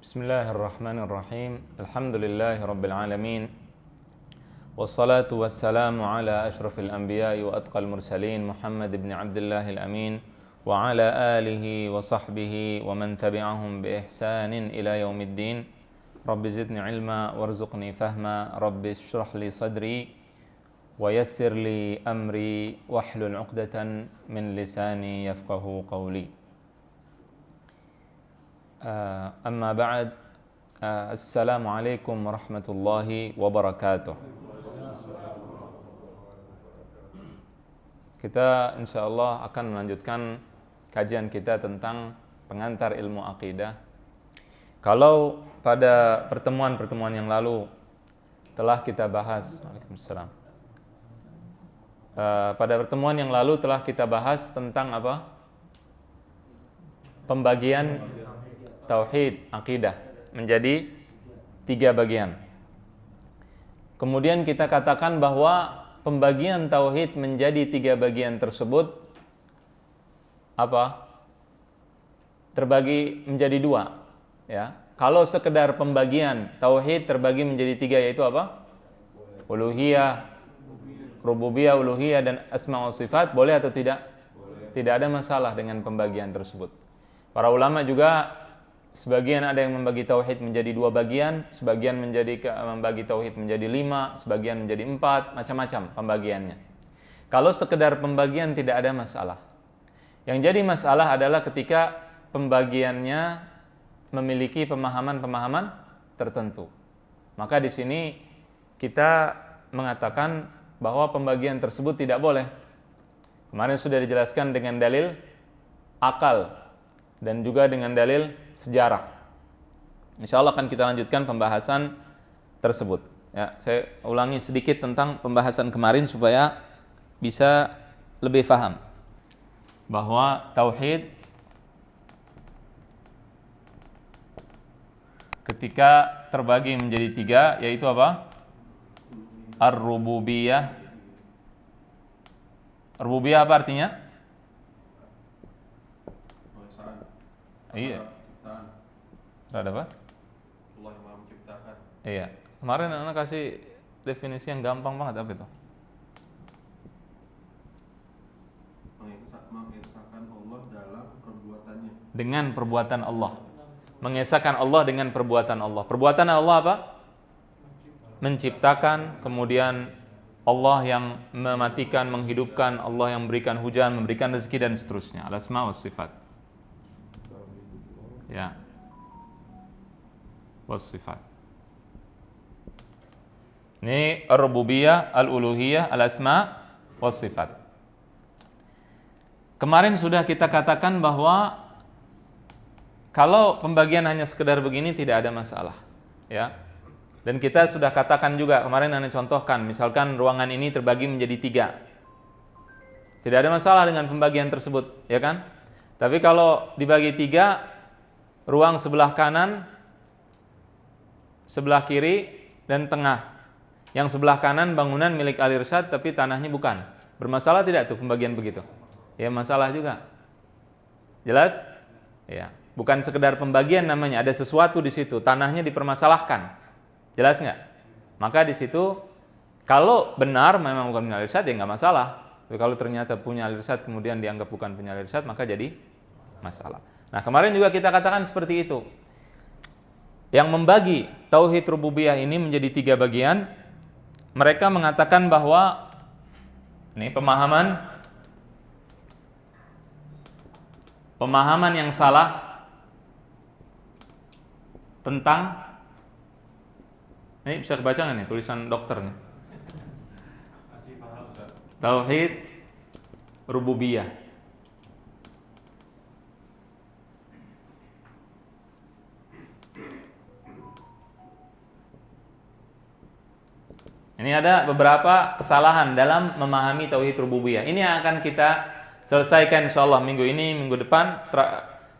Bismillahirrahmanirrahim. Alhamdulillahirabbil alamin. Wassalatu wassalamu ala asyrafil anbiya'i wa atqal mursalin Muhammad ibn Abdillahil amin wa ala alihi wa sahbihi wa man tabi'ahum bi ihsanin ila yaumiddin. Rabbi zidni ilma warzuqni fahma. Rabbi shrah li sadri wa yassir li amri wahlul 'uqdatan min lisani yafqahu qawli. Amma ba'd. Assalamualaikum warahmatullahi wabarakatuh. Kita insyaallah akan melanjutkan kajian kita tentang pengantar ilmu akidah. Kalau pada pertemuan-pertemuan yang lalu telah kita bahas, Waalaikumsalam. Pada pertemuan yang lalu telah kita bahas tentang apa? Pembagian tauhid akidah menjadi 3 bagian. Kemudian kita katakan bahwa pembagian tauhid menjadi 3 bagian tersebut apa? Terbagi menjadi 2, ya. Kalau sekedar pembagian tauhid terbagi menjadi 3, yaitu apa? Uluhiyah, rububiyah, uluhiyah dan asma wa sifat, boleh atau tidak? Boleh. Tidak ada masalah dengan pembagian tersebut. Para ulama juga sebagian ada yang membagi tauhid menjadi 2 bagian, sebagian membagi tauhid menjadi 5, sebagian menjadi 4, macam-macam pembagiannya. Kalau sekedar pembagian tidak ada masalah. Yang jadi masalah adalah ketika pembagiannya memiliki pemahaman-pemahaman tertentu. Maka di sini kita mengatakan bahwa pembagian tersebut tidak boleh. Kemarin sudah dijelaskan dengan dalil akal dan juga dengan dalil sejarah. Insya Allah akan kita lanjutkan pembahasan tersebut. Ya, saya ulangi sedikit tentang pembahasan kemarin supaya bisa lebih paham bahwa tauhid ketika terbagi menjadi 3, yaitu apa? Ar-rububiyah. Rububiyah apa artinya? Iya. Ada apa? Allah yang Maha Menciptakan. Iya. Kemarin anak kasih definisi yang gampang banget, apa itu? Mengesahkan Allah dalam perbuatannya. Dengan perbuatan Allah. Mengesahkan Allah dengan perbuatan Allah. Perbuatan Allah apa? Menciptakan, kemudian Allah yang mematikan, menghidupkan, Allah yang memberikan hujan, memberikan rezeki dan seterusnya. Al-asma wa sifat. Ya, wasifat. Ini ar-rububiyah, al-uluhiyah, al-asma, wasifat. Kemarin sudah kita katakan bahwa kalau pembagian hanya sekedar begini tidak ada masalah, ya. Dan kita sudah katakan juga kemarin, Anda contohkan, misalkan ruangan ini terbagi menjadi 3. Tidak ada masalah dengan pembagian tersebut, ya kan? Tapi kalau dibagi 3, ruang sebelah kanan, sebelah kiri, dan tengah. Yang sebelah kanan bangunan milik Al-Irsyad tapi tanahnya bukan. Bermasalah tidak tuh pembagian begitu? Ya, masalah juga. Jelas? Ya, bukan sekedar pembagian namanya, ada sesuatu di situ, tanahnya dipermasalahkan. Jelas nggak? Maka di situ kalau benar memang bukan punya Al-Irsyad ya nggak masalah. Tapi kalau ternyata punya Al-Irsyad kemudian dianggap bukan punya Al-Irsyad, maka jadi masalah. Nah, kemarin juga kita katakan seperti itu. Yang membagi tauhid rububiyah ini menjadi 3 bagian, mereka mengatakan bahwa ini pemahaman yang salah tentang, ini bisa kebaca nggak nih tulisan dokter nih? Tauhid rububiyah. Ini ada beberapa kesalahan dalam memahami tauhid rububiyah. Ini yang akan kita selesaikan insyaallah minggu ini, minggu depan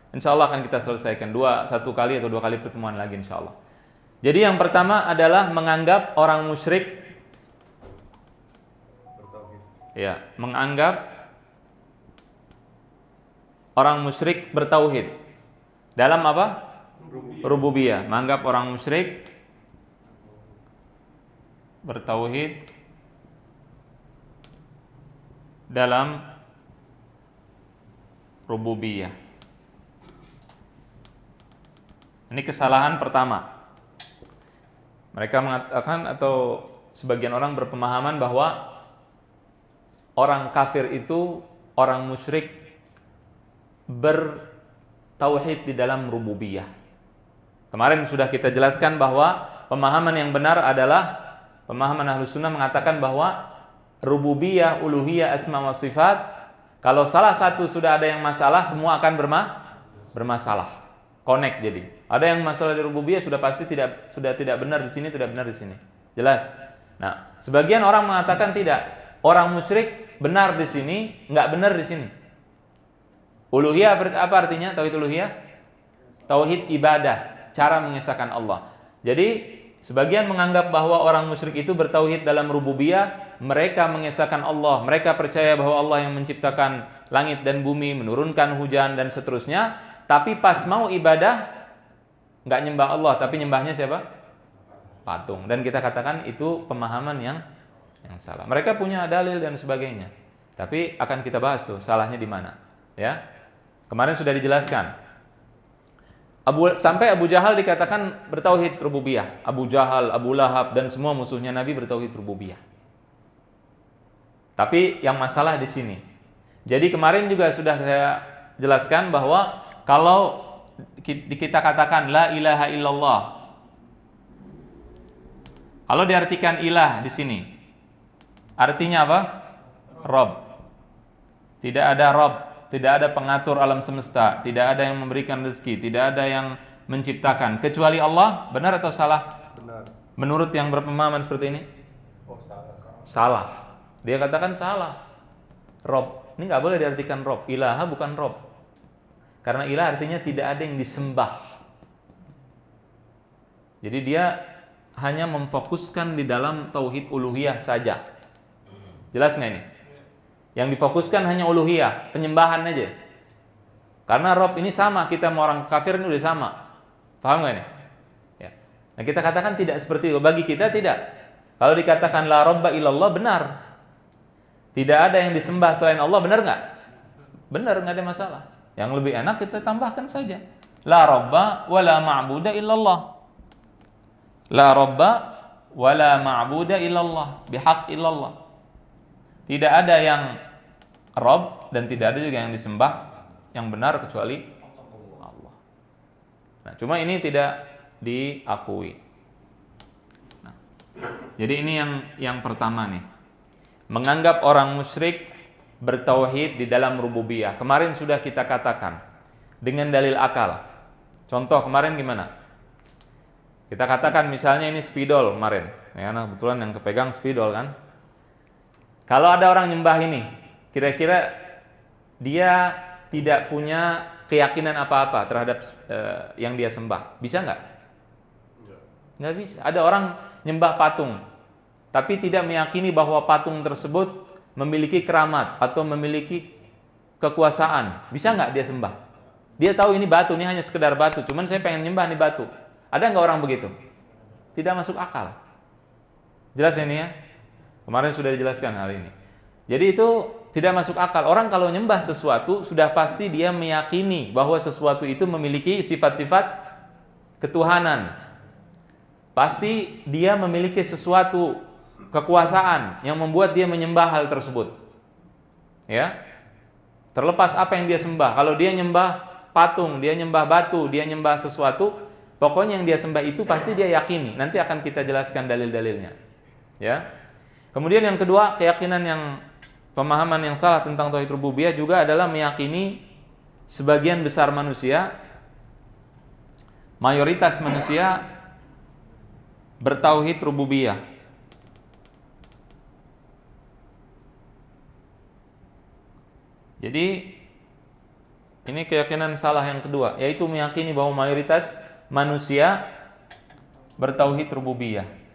insyaallah akan kita selesaikan 1 kali atau 2 kali pertemuan lagi insyaallah. Jadi yang pertama adalah menganggap orang musyrik bertauhid. Ya, menganggap orang musyrik bertauhid. Dalam apa? Rububiyah, menganggap orang musyrik bertauhid dalam rububiyah. Ini kesalahan pertama. Mereka mengatakan atau sebagian orang berpemahaman bahwa orang kafir itu, orang musyrik bertauhid di dalam rububiyah. Kemarin sudah kita jelaskan bahwa pemahaman yang benar adalah pemahaman Ahlus Sunnah mengatakan bahwa rububiyah, uluhiyah, asma wa sifat, kalau salah satu sudah ada yang masalah, semua akan bermasalah. Connect jadi. Ada yang masalah di rububiyah sudah pasti sudah tidak benar di sini, tidak benar di sini. Jelas. Nah, sebagian orang mengatakan tidak. Orang musyrik benar di sini, nggak benar di sini. Uluhiyah apa artinya? Tauhid uluhiyah? Tauhid ibadah, cara mengesahkan Allah. Jadi sebagian menganggap bahwa orang musyrik itu bertauhid dalam rububiyah, mereka mengesahkan Allah, mereka percaya bahwa Allah yang menciptakan langit dan bumi, menurunkan hujan dan seterusnya, tapi pas mau ibadah nggak nyembah Allah, tapi nyembahnya siapa? Patung. Dan kita katakan itu pemahaman yang salah. Mereka punya dalil dan sebagainya. Tapi akan kita bahas tuh salahnya di mana, ya. Kemarin sudah dijelaskan. Sampai Abu Jahal dikatakan bertauhid rububiyah. Abu Jahal, Abu Lahab dan semua musuhnya Nabi bertauhid rububiyah. Tapi yang masalah di sini. Jadi kemarin juga sudah saya jelaskan bahwa kalau kita katakan la ilaha illallah, kalau diartikan ilah di sini, artinya apa? Rob. Tidak ada Rob, tidak ada pengatur alam semesta, tidak ada yang memberikan rezeki, tidak ada yang menciptakan kecuali Allah. Benar atau salah? Benar. Menurut yang berpemahaman seperti ini? Oh, salah. Salah. Dia katakan salah. Rob. Ini nggak boleh diartikan Rob. Ilaha bukan Rob. Karena ilah artinya tidak ada yang disembah. Jadi dia hanya memfokuskan di dalam tauhid uluhiyah saja. Jelas nggak ini? Yang difokuskan hanya uluhiyah, penyembahan aja. Karena Rob ini sama, kita mau orang kafir ini udah sama. Paham nggak ini? Ya. Nah kita katakan tidak seperti itu. Bagi kita tidak. Kalau dikatakan la robba illallah, benar. Tidak ada yang disembah selain Allah, benar nggak? Benar, nggak ada masalah. Yang lebih enak kita tambahkan saja. La robba wa la ma'buda illallah. La robba wa la ma'buda illallah. Bihaq illallah. Tidak ada yang Rob dan tidak ada juga yang disembah yang benar kecuali Allah. Nah, cuma ini tidak diakui. Nah, jadi ini yang pertama nih. Menganggap orang musyrik bertauhid di dalam rububiyah. Kemarin sudah kita katakan dengan dalil akal. Contoh kemarin gimana? Kita katakan misalnya ini spidol kemarin. Ya, nah, kebetulan yang kepegang spidol kan. Kalau ada orang nyembah ini, kira-kira dia tidak punya keyakinan apa-apa terhadap yang dia sembah. Bisa nggak? Nggak bisa. Ada orang nyembah patung, tapi tidak meyakini bahwa patung tersebut memiliki keramat atau memiliki kekuasaan. Bisa nggak dia sembah? Dia tahu ini batu, ini hanya sekedar batu. Cuman saya pengen nyembah nih batu. Ada nggak orang begitu? Tidak masuk akal. Jelas ini ya? Kemarin sudah dijelaskan hal ini. Jadi itu tidak masuk akal. Orang kalau nyembah sesuatu sudah pasti dia meyakini bahwa sesuatu itu memiliki sifat-sifat ketuhanan. Pasti dia memiliki sesuatu kekuasaan yang membuat dia menyembah hal tersebut. Ya. Terlepas apa yang dia sembah. Kalau dia nyembah patung, dia nyembah batu, dia nyembah sesuatu, pokoknya yang dia sembah itu pasti dia yakini. Nanti akan kita jelaskan dalil-dalilnya. Ya. Kemudian yang kedua, keyakinan yang pemahaman yang salah tentang tauhid rububiyah juga adalah meyakini sebagian besar manusia, mayoritas manusia bertauhid rububiyah. Jadi ini keyakinan salah yang kedua, yaitu meyakini bahwa mayoritas manusia bertauhid rububiyah.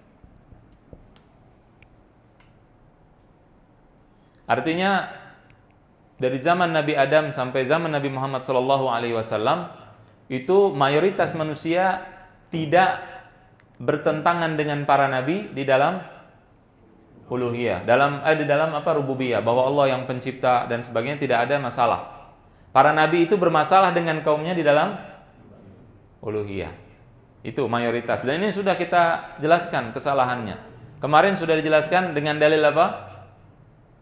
Artinya dari zaman Nabi Adam sampai zaman Nabi Muhammad SAW itu mayoritas manusia tidak bertentangan dengan para nabi di dalam uluhiyah, di dalam apa, rububiyah, bahwa Allah yang pencipta dan sebagainya, tidak ada masalah. Para nabi itu bermasalah dengan kaumnya di dalam uluhiyah. Itu mayoritas. Dan ini sudah kita jelaskan kesalahannya. Kemarin sudah dijelaskan dengan dalil apa?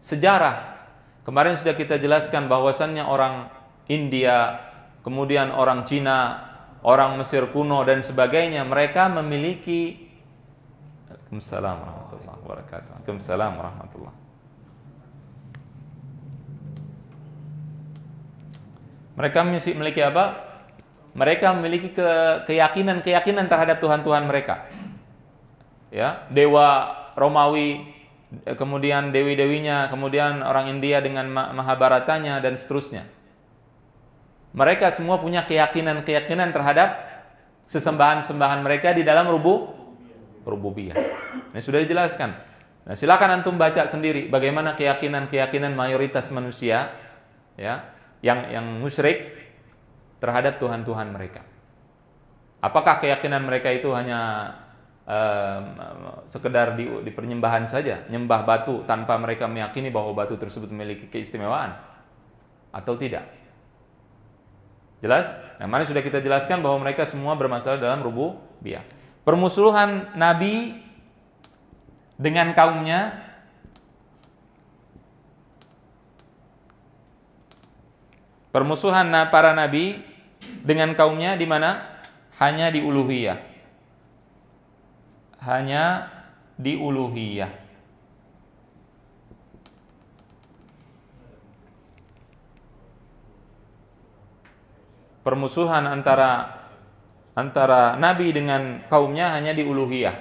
Sejarah. Kemarin sudah kita jelaskan bahwasannya orang India, kemudian orang Cina, orang Mesir kuno dan sebagainya, mereka memiliki Waalaikumsalam warahmatullahi wabarakatuh. Waalaikumsalam warahmatullahi. Mereka memiliki apa? Mereka memiliki keyakinan terhadap Tuhan-Tuhan mereka. Ya, dewa Romawi, kemudian dewi-dewinya, kemudian orang India dengan Mahabharatanya dan seterusnya. Mereka semua punya keyakinan terhadap sesembahan-sembahan mereka di dalam rububiyah. Ini sudah dijelaskan. Nah, silakan antum baca sendiri bagaimana keyakinan mayoritas manusia, ya, yang musyrik terhadap Tuhan-Tuhan mereka. Apakah keyakinan mereka itu hanya sekedar di penyembahan saja, nyembah batu tanpa mereka meyakini bahwa batu tersebut memiliki keistimewaan atau tidak? Jelas? Nah, mana sudah kita jelaskan bahwa mereka semua bermasalah dalam rububiyah. Permusuhan Nabi dengan kaumnya para nabi dengan kaumnya di mana? Hanya di uluhiyah. Hanya di uluhiyah. Permusuhan antara nabi dengan kaumnya hanya di uluhiyah.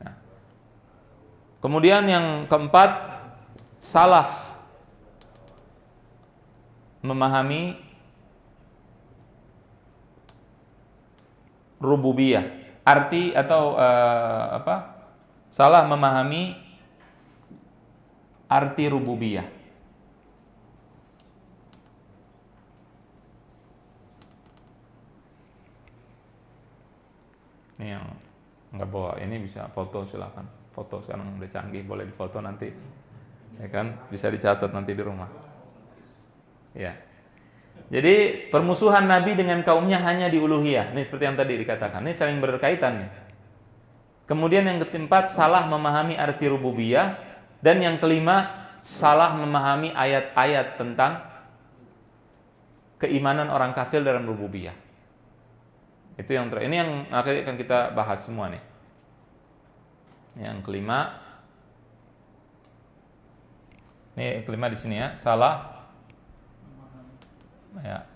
Nah, kemudian yang keempat, salah memahami rububiyah, arti atau salah memahami arti rububiyah. Ini yang nggak bawa ini bisa foto, silakan foto, sekarang udah canggih, boleh difoto nanti, ya kan, bisa dicatat nanti di rumah. Ya, jadi permusuhan Nabi dengan kaumnya hanya di uluhiyah. Ini seperti yang tadi dikatakan, ini saling berkaitan nih. Kemudian yang keempat, salah memahami arti rububiyah, dan yang kelima, salah memahami ayat-ayat tentang keimanan orang kafir dalam rububiyah. Itu yang ini yang akan kita bahas semua nih. Yang kelima, ini kelima di sini ya,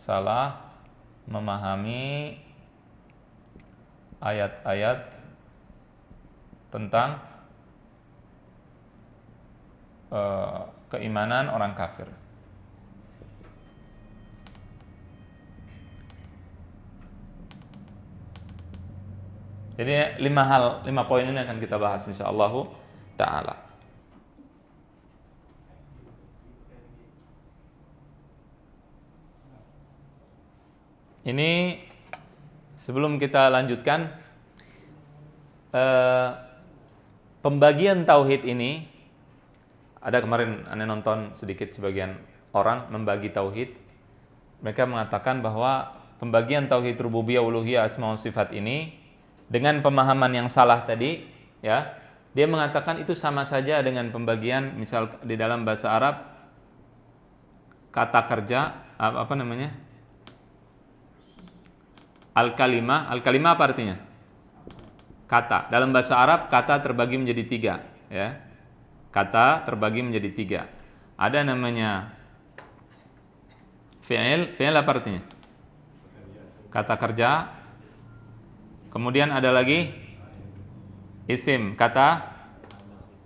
salah memahami ayat-ayat tentang keimanan orang kafir. Jadi 5 poin ini akan kita bahas insyaallah ta'ala. Ini sebelum kita lanjutkan, pembagian tauhid ini, ada kemarin Anda nonton sedikit sebagian orang membagi tauhid. Mereka mengatakan bahwa pembagian tauhid rububiyah, uluhiyah, asma wa sifat ini dengan pemahaman yang salah tadi, ya, dia mengatakan itu sama saja dengan pembagian, misal di dalam bahasa Arab kata kerja apa namanya? Al-kalimah apa artinya? Kata. Dalam bahasa Arab kata terbagi menjadi 3, ya. Kata terbagi menjadi 3. Ada namanya fi'il apa artinya? Kata kerja. Kemudian ada lagi isim, kata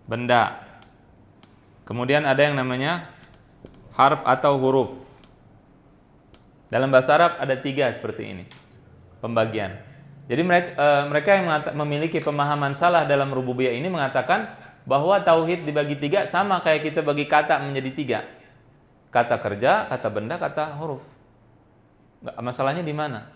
benda. Kemudian ada yang namanya harf atau huruf. Dalam bahasa Arab ada 3 seperti ini pembagian. Jadi mereka yang memiliki pemahaman salah dalam rububiyah ini mengatakan bahwa tauhid dibagi 3 sama kayak kita bagi kata menjadi 3. Kata kerja, kata benda, kata huruf. Masalahnya di mana?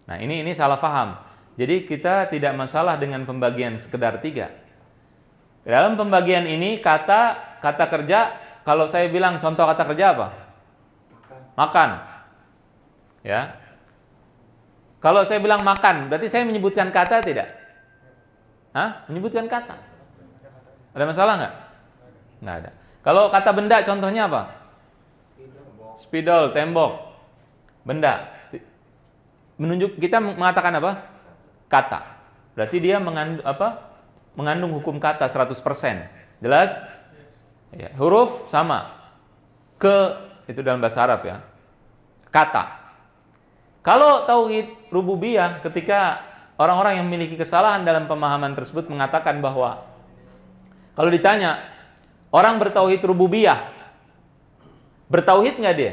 Nah, ini salah paham. Jadi kita tidak masalah dengan pembagian sekedar 3. Dalam pembagian ini kata kerja, kalau saya bilang contoh kata kerja apa? Makan. Ya. Kalau saya bilang makan, berarti saya menyebutkan kata tidak? Hah? Menyebutkan kata. Ada masalah nggak? Nggak ada. Kalau kata benda contohnya apa? Spidol, tembok. Benda. Kita mengatakan apa? Kata. Berarti dia mengandung hukum kata 100%. Jelas? Ya, huruf sama. Itu dalam bahasa Arab ya. Kata. Kalau tauhid rububiyah, ketika orang-orang yang memiliki kesalahan dalam pemahaman tersebut mengatakan bahwa kalau ditanya orang bertauhid rububiyah, bertauhid nggak dia?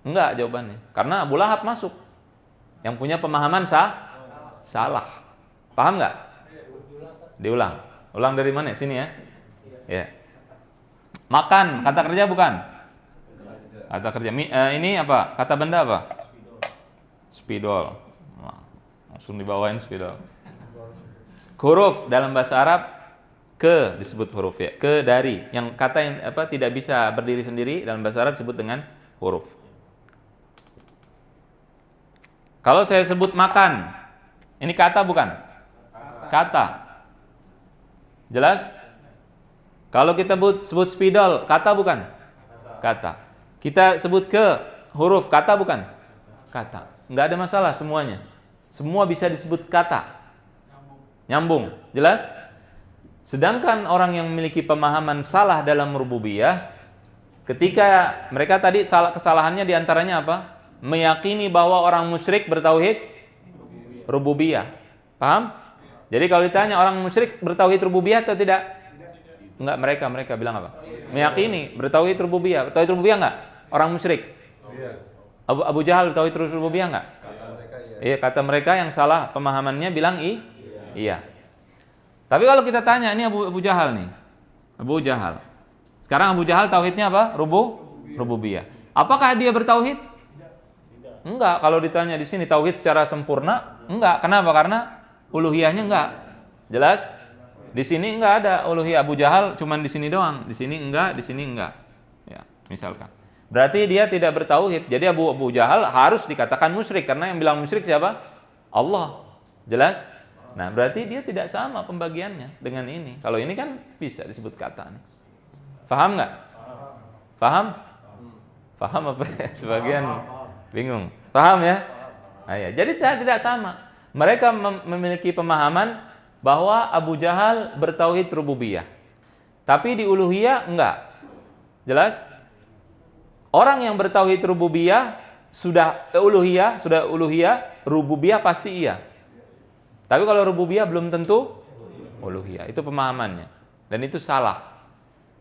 Enggak jawabannya. Karena Abu Lahab masuk. Yang punya pemahaman salah. Paham nggak? Diulang. Ulang dari mana? Sini ya. Ya. Makan, kata kerja bukan? Kata kerja. Ini apa? Kata benda apa? Spidol. Nah, langsung dibawain spidol. Huruf dalam bahasa Arab disebut huruf ya. Dari. Yang kata yang tidak bisa berdiri sendiri dalam bahasa Arab disebut dengan huruf. Kalau saya sebut makan, ini kata bukan? Kata. Jelas? Kalau kita sebut spidol, kata bukan? Kata. Kita sebut huruf, kata bukan? Kata. Nggak ada masalah semuanya. Semua bisa disebut kata. Nyambung. Jelas? Sedangkan orang yang memiliki pemahaman salah dalam rububiyah, ketika mereka tadi kesalahannya diantaranya apa? Meyakini bahwa orang musyrik bertauhid rububiyah. Paham? Jadi kalau ditanya orang musyrik bertauhid rububiyah atau tidak? Enggak, mereka bilang apa? Meyakini bertauhid rububiyah. Bertauhid rububiyah enggak? Orang musyrik. Abu Jahal bertauhid rububiyah enggak? Iya, kata mereka yang salah pemahamannya bilang iya. Tapi kalau kita tanya, ini Abu Jahal nih. Abu Jahal. Sekarang Abu Jahal tauhidnya apa? Rububiyah. Apakah dia bertauhid? Enggak, kalau ditanya di sini tauhid secara sempurna, enggak. Kenapa? Karena uluhiyahnya enggak. Jelas? Di sini enggak ada uluhiyah. Abu Jahal cuman di sini doang. Di sini enggak, di sini enggak. Ya, misalkan. Berarti dia tidak bertauhid. Jadi Abu Jahal harus dikatakan musyrik karena yang bilang musyrik siapa? Allah. Jelas? Nah, berarti dia tidak sama pembagiannya dengan ini. Kalau ini kan bisa disebut kata nih. Paham enggak? Paham? Paham apa ya? Sebagian bingung. Paham ya? Nah, ya. Jadi tidak sama. Mereka memiliki pemahaman bahwa Abu Jahal bertauhid rububiyah. Tapi di uluhiyah enggak. Jelas? Orang yang bertauhid rububiyah sudah uluhiyah, rububiyah pasti iya. Tapi kalau rububiyah belum tentu uluhiyah. Itu pemahamannya. Dan itu salah.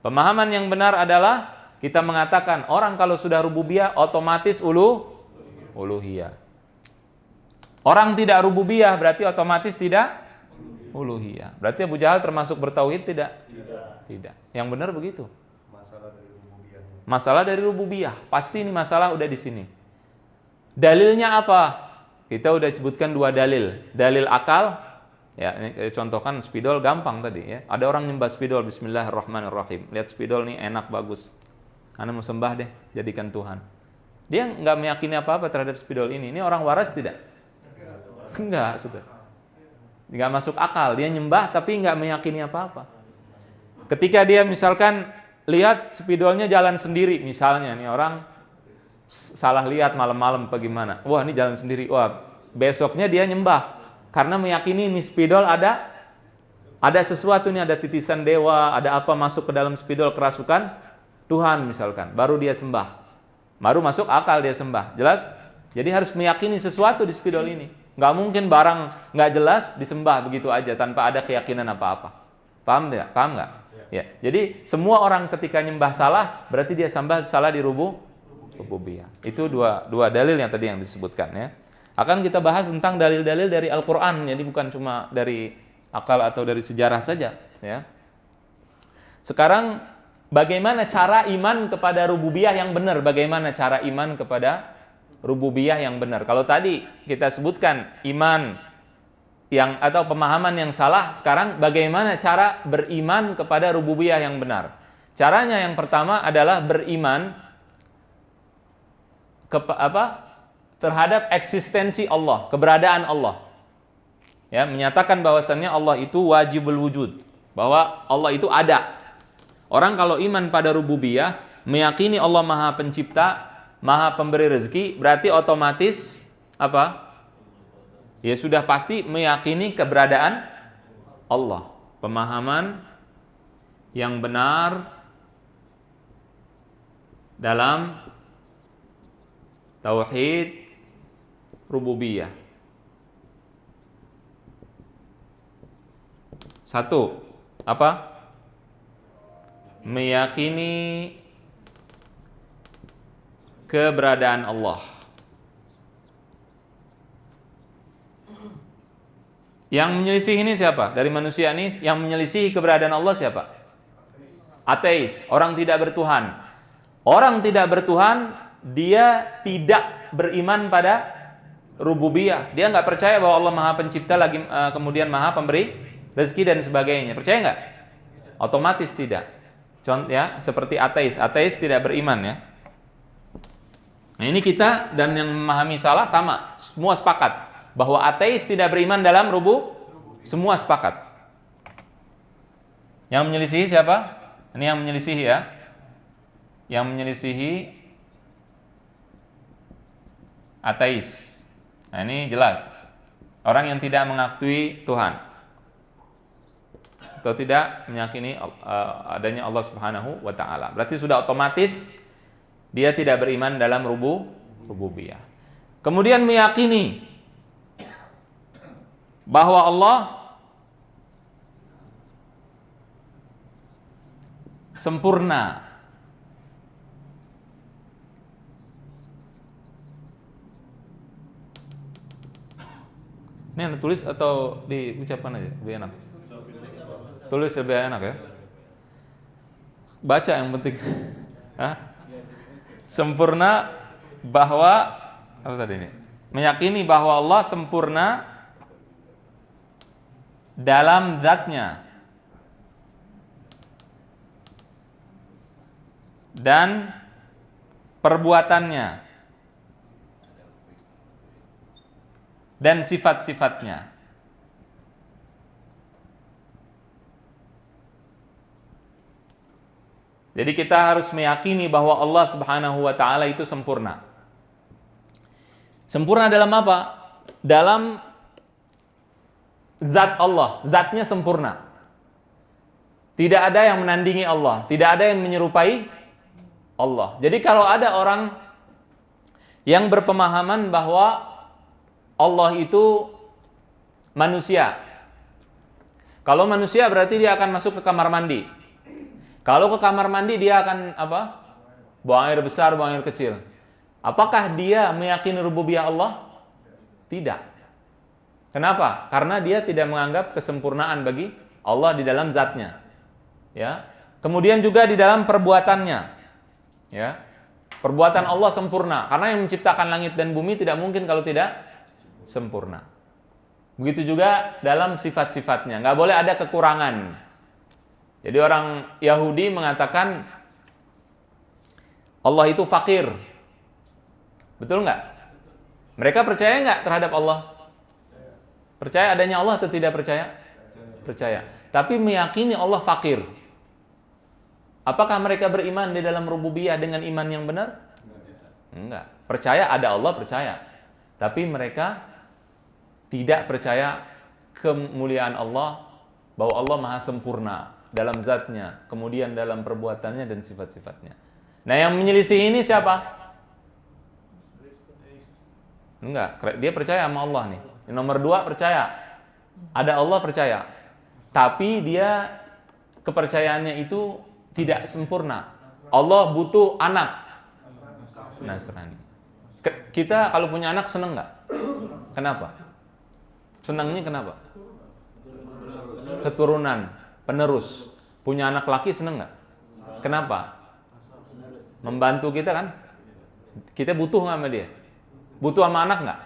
Pemahaman yang benar adalah kita mengatakan orang kalau sudah rububiyah otomatis uluhiyah. Orang tidak rububiyah berarti otomatis tidak uluhiyah. Berarti Abu Jahal termasuk bertauhid tidak? Tidak. Yang benar begitu. Masalah dari rububiyah. Pasti ini masalah udah di sini. Dalilnya apa? Kita udah sebutkan 2 dalil. Dalil akal, ya ini contohkan spidol gampang tadi ya. Ada orang nyembah spidol, bismillahirrahmanirrahim. Lihat spidol nih enak bagus. Anda mau sembah deh, jadikan Tuhan. Dia nggak meyakini apa-apa terhadap spidol ini. Ini orang waras tidak? Enggak, sudah. Nggak masuk akal. Dia nyembah tapi nggak meyakini apa-apa. Ketika dia misalkan lihat spidolnya jalan sendiri, misalnya nih orang salah lihat malam-malam bagaimana. Wah, ini jalan sendiri. Wah, besoknya dia nyembah karena meyakini ini spidol ada sesuatu nih, ada titisan dewa, ada apa masuk ke dalam spidol kerasukan Tuhan misalkan. Baru dia sembah. Baru masuk akal dia sembah. Jelas? Jadi harus meyakini sesuatu di spidol ini. Nggak mungkin barang nggak jelas disembah begitu aja tanpa ada keyakinan apa-apa. Paham tidak? Paham nggak? Ya. Jadi semua orang ketika nyembah salah berarti dia salah di rububiyah. Itu dua dalil yang tadi yang disebutkan ya. Akan kita bahas tentang dalil-dalil dari Al-Qur'an. Jadi bukan cuma dari akal atau dari sejarah saja ya. Sekarang bagaimana cara iman kepada rububiyah yang benar? Bagaimana cara iman kepada rububiyah yang benar? Kalau tadi kita sebutkan iman yang atau pemahaman yang salah, sekarang bagaimana cara beriman kepada rububiyah yang benar? Caranya yang pertama adalah beriman terhadap eksistensi Allah, keberadaan Allah. Ya, menyatakan bahwasannya Allah itu wajibul wujud, bahwa Allah itu ada. Orang kalau iman pada rububiyah, meyakini Allah Maha Pencipta, Maha Pemberi rezeki, berarti otomatis apa? Ya sudah pasti meyakini keberadaan Allah. Pemahaman yang benar dalam tauhid rububiyah. Satu, apa? Meyakini keberadaan Allah. Yang menyelisih ini siapa? Dari manusia ini yang menyelisih keberadaan Allah siapa? Ateis, orang tidak bertuhan. Orang tidak bertuhan, dia tidak beriman pada rububiyah. Dia nggak percaya bahwa Allah Maha Pencipta lagi kemudian Maha Pemberi rezeki dan sebagainya. Percaya nggak? Otomatis tidak. Contoh ya, seperti ateis. Ateis tidak beriman ya. Nah, ini kita dan yang memahami salah sama. Semua sepakat bahwa ateis tidak beriman dalam semua sepakat. Yang menyelisihi siapa? Ini yang menyelisihi ya. Yang menyelisihi ateis. Nah, ini jelas. Orang yang tidak mengakui Tuhan atau tidak meyakini adanya Allah Subhanahu wa taala. Berarti sudah otomatis dia tidak beriman dalam rububiyah. Kemudian meyakini bahwa Allah sempurna. Ini Anda tulis atau diucapkan aja lebih enak? Tulis lebih enak ya. Baca yang penting. Sempurna bahwa apa tadi ini? Meyakini bahwa Allah sempurna dalam zatnya dan perbuatannya dan sifat-sifatnya. Jadi kita harus meyakini bahwa Allah Subhanahu wa taala itu sempurna. Sempurna dalam apa? Dalam zat Allah, zatnya sempurna. Tidak ada yang menandingi Allah, tidak ada yang menyerupai Allah. Jadi kalau ada orang yang berpemahaman bahwa Allah itu manusia. Kalau manusia berarti dia akan masuk ke kamar mandi. Kalau ke kamar mandi dia akan apa? Buang air besar, buang air kecil. Apakah dia meyakini rububiyah Allah? Tidak. Kenapa? Karena dia tidak menganggap kesempurnaan bagi Allah di dalam zatnya. Ya. Kemudian juga di dalam perbuatannya. Ya. Perbuatan Allah sempurna. Karena yang menciptakan langit dan bumi tidak mungkin kalau tidak sempurna. Begitu juga dalam sifat-sifatnya. Nggak boleh ada kekurangan. Jadi orang Yahudi mengatakan Allah itu fakir. Betul nggak? Mereka percaya nggak terhadap Allah? Percaya adanya Allah atau tidak percaya? Percaya. Tapi meyakini Allah fakir. Apakah mereka beriman di dalam rububiyah dengan iman yang benar? Enggak. Percaya ada Allah, percaya. Tapi mereka tidak percaya kemuliaan Allah, bahwa Allah maha sempurna dalam zatnya, kemudian dalam perbuatannya dan sifat-sifatnya. Nah, yang menyelisih ini siapa? Enggak, dia percaya sama Allah nih. Yang nomor 2 percaya. Ada Allah, percaya. Tapi dia kepercayaannya itu tidak sempurna. Allah butuh anak. Nasrani. Kita kalau punya anak seneng nggak? Kenapa? Senangnya kenapa? Keturunan, penerus. Punya anak laki seneng nggak? Kenapa? Membantu kita kan? Kita butuh nggak sama dia? Butuh sama anak nggak?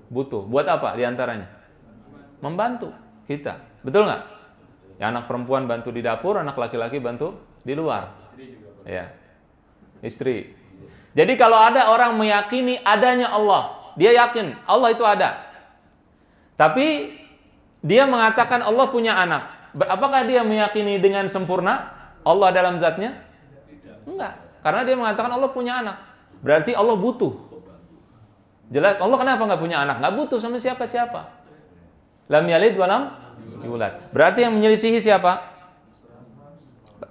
Butuh. Buat apa diantaranya? Membantu kita. Betul nggak? Ya, anak perempuan bantu di dapur, anak laki-laki bantu di luar. Ya. Istri. Jadi kalau ada orang meyakini adanya Allah, dia yakin Allah itu ada. Tapi dia mengatakan Allah punya anak. Apakah dia meyakini dengan sempurna Allah dalam zatnya? Enggak. Karena dia mengatakan Allah punya anak. Berarti Allah butuh. Jelas Allah kenapa nggak punya anak? Nggak butuh sama siapa-siapa. Lam yalid walam yulad. Berarti yang menyelisihi siapa?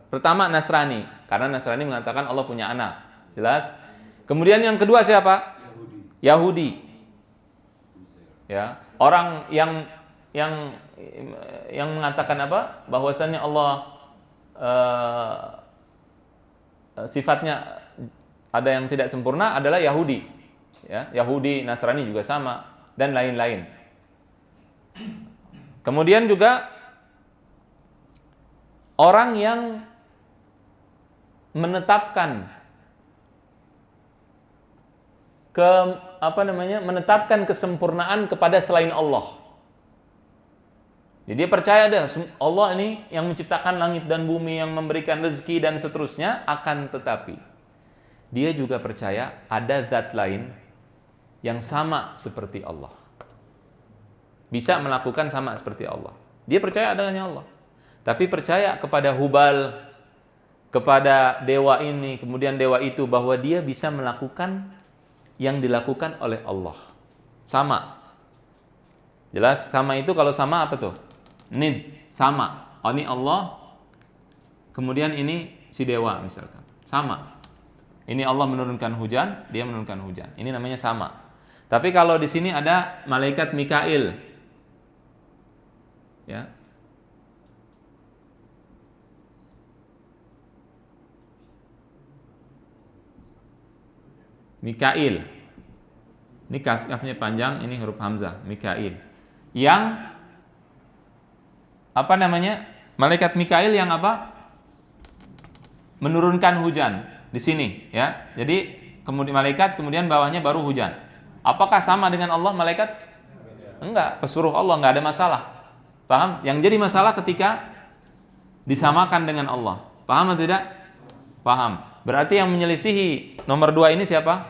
Pertama Nasrani. Karena Nasrani mengatakan Allah punya anak. Jelas? Kemudian yang kedua siapa? Yahudi. Ya, orang yang mengatakan apa? Bahwasannya Allah sifatnya ada yang tidak sempurna adalah Yahudi. Ya, Yahudi, Nasrani juga sama dan lain-lain. Kemudian juga orang yang menetapkan menetapkan kesempurnaan kepada selain Allah. Jadi dia percaya dah Allah ini yang menciptakan langit dan bumi, yang memberikan rezeki dan seterusnya, akan tetapi dia juga percaya ada zat lain yang sama seperti Allah. Bisa melakukan sama seperti Allah. Dia percaya adanya Allah. Tapi percaya kepada Hubal, kepada dewa ini, kemudian dewa itu, bahwa dia bisa melakukan yang dilakukan oleh Allah. Sama. Jelas? Sama itu kalau sama apa tuh? Nid. Sama. Oh, ini Allah, kemudian ini si dewa misalkan. Sama. Ini Allah menurunkan hujan, dia menurunkan hujan. Ini namanya sama. Tapi kalau di sini ada malaikat Mikail. Ya. Mikail. Ini kafnya panjang, ini huruf hamzah, Mikail. Yang apa namanya? Malaikat Mikail yang apa? Menurunkan hujan di sini, ya. Jadi kemudian malaikat, kemudian bawahnya baru hujan. Apakah sama dengan Allah malaikat? Enggak, pesuruh Allah, enggak ada masalah. Paham? Yang jadi masalah ketika disamakan dengan Allah. Paham atau tidak? Paham. Berarti yang menyelisihi nomor 2 ini siapa?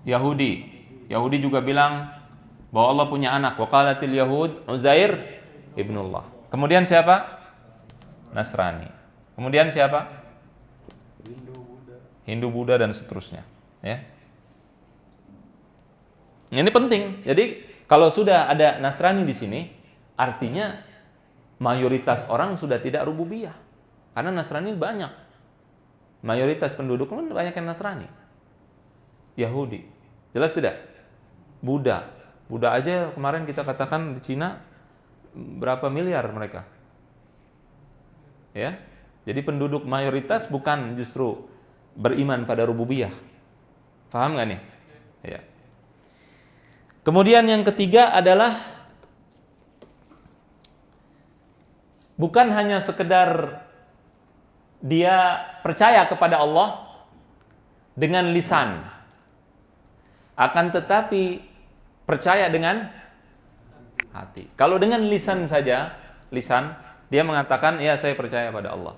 Yahudi. Yahudi juga bilang bahwa Allah punya anak. Wa qalatil yahud Uzair ibnullah. Kemudian siapa? Nasrani. Kemudian siapa? Hindu, Buddha dan seterusnya. Ya. Ini penting. Jadi kalau sudah ada Nasrani di sini, artinya mayoritas orang sudah tidak rububiyah. Karena Nasrani banyak. Mayoritas penduduk pun banyak yang Nasrani. Yahudi. Jelas tidak? Buddha. Buddha aja kemarin kita katakan di Cina berapa miliar mereka. Ya. Jadi penduduk mayoritas bukan justru beriman pada rububiyah. Paham nggak nih? Ya. Kemudian yang ketiga adalah bukan hanya sekedar dia percaya kepada Allah dengan lisan, akan tetapi percaya dengan hati. Kalau dengan lisan saja, lisan, dia mengatakan, ya saya percaya pada Allah.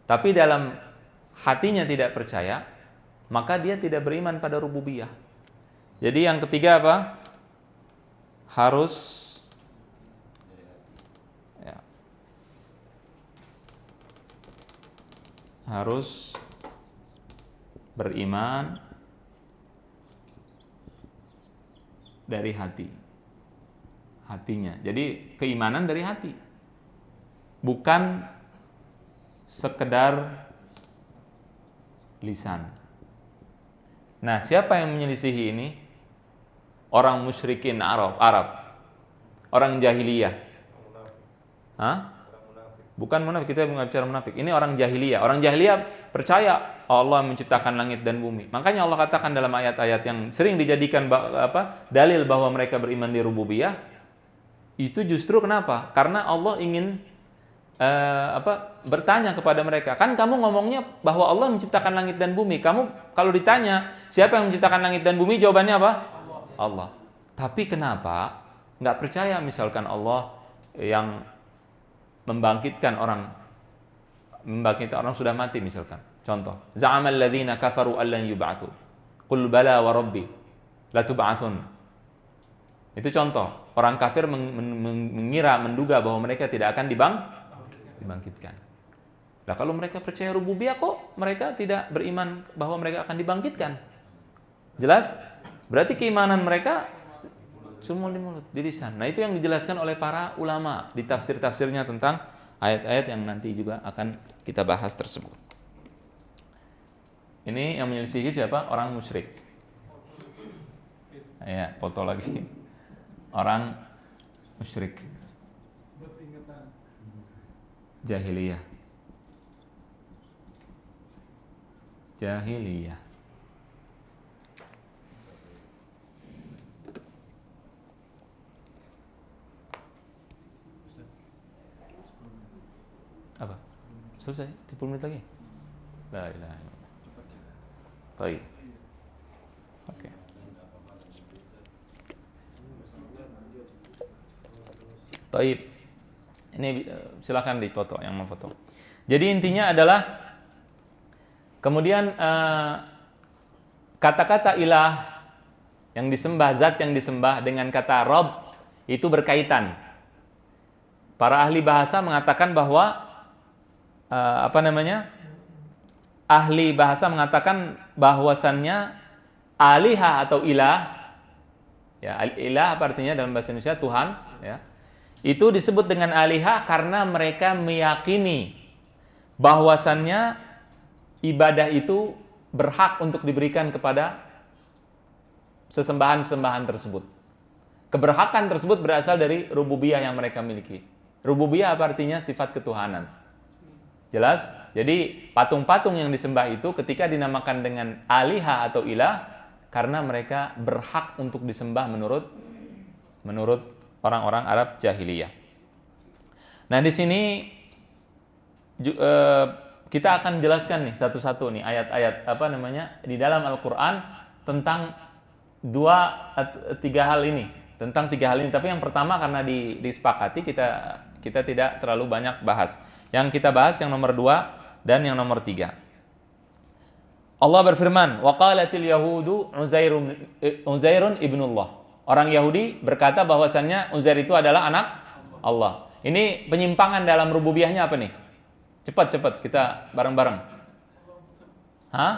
Tapi dalam hatinya tidak percaya, maka dia tidak beriman pada rububiyah. Jadi yang ketiga apa? Harus beriman dari hatinya. Jadi keimanan dari hati, bukan sekedar lisan. Nah, siapa yang menyelisihi ini? Orang musyrikin Arab, orang jahiliyah. Hah? Bukan munafik, kita bukan bicara munafik. Ini orang jahiliyah. Orang jahiliyah percaya Allah menciptakan langit dan bumi. Makanya Allah katakan dalam ayat-ayat yang sering dijadikan dalil bahwa mereka beriman di rububiyah, itu justru kenapa? Karena Allah ingin bertanya kepada mereka, kan kamu ngomongnya bahwa Allah menciptakan langit dan bumi. Kamu kalau ditanya siapa yang menciptakan langit dan bumi, jawabannya apa? Allah. Tapi kenapa nggak percaya misalkan Allah yang membangkitkan orang sudah mati misalkan. Contoh, za'amal ladzina kafaru allan yub'atsu. Qul bala wa rabbi la tub'atsun. Itu contoh, orang kafir menduga bahwa mereka tidak akan dibangkitkan. Nah, kalau mereka percaya rububiyah, kok mereka tidak beriman bahwa mereka akan dibangkitkan? Jelas? Berarti keimanan mereka cuma di mulut, di lisan. Nah, itu yang dijelaskan oleh para ulama di tafsir-tafsirnya tentang ayat-ayat yang nanti juga akan kita bahas tersebut. Ini yang menyelisihi siapa? Orang musyrik. Ya, foto lagi. Orang musyrik. Jahiliyah. Jahiliyah. Apa? Selesai? 30 menit lagi? La ilaha illallah. Baik. Oke. Baik. Ini silakan difoto yang mau foto. Jadi intinya adalah kemudian kata-kata ilah yang disembah, zat yang disembah dengan kata Rabb itu berkaitan. Para ahli bahasa mengatakan bahwa ahli bahasa mengatakan bahwasannya alihah atau ilah, ya, ilah apa artinya dalam bahasa Indonesia? Tuhan, ya. Itu disebut dengan alihah karena mereka meyakini bahwasannya ibadah itu berhak untuk diberikan kepada sesembahan-sesembahan tersebut. Keberhakan tersebut berasal dari rububiyah yang mereka miliki. Rububiyah apa artinya? Sifat ketuhanan. Jelas? Jadi patung-patung yang disembah itu ketika dinamakan dengan alihah atau ilah karena mereka berhak untuk disembah menurut orang-orang Arab jahiliyah. Nah, di sini kita akan jelaskan nih satu-satu nih ayat-ayat di dalam Al-Qur'an tentang tiga hal ini. Tapi yang pertama karena disepakati kita tidak terlalu banyak bahas. Yang kita bahas yang nomor 2 dan yang nomor 3. Allah berfirman, wa qalatil yahudu Uzairun ibnullah. Orang Yahudi berkata bahwasannya Uzair itu adalah anak Allah. Ini penyimpangan dalam rububiyahnya apa nih? Cepat kita bareng-bareng. Hah?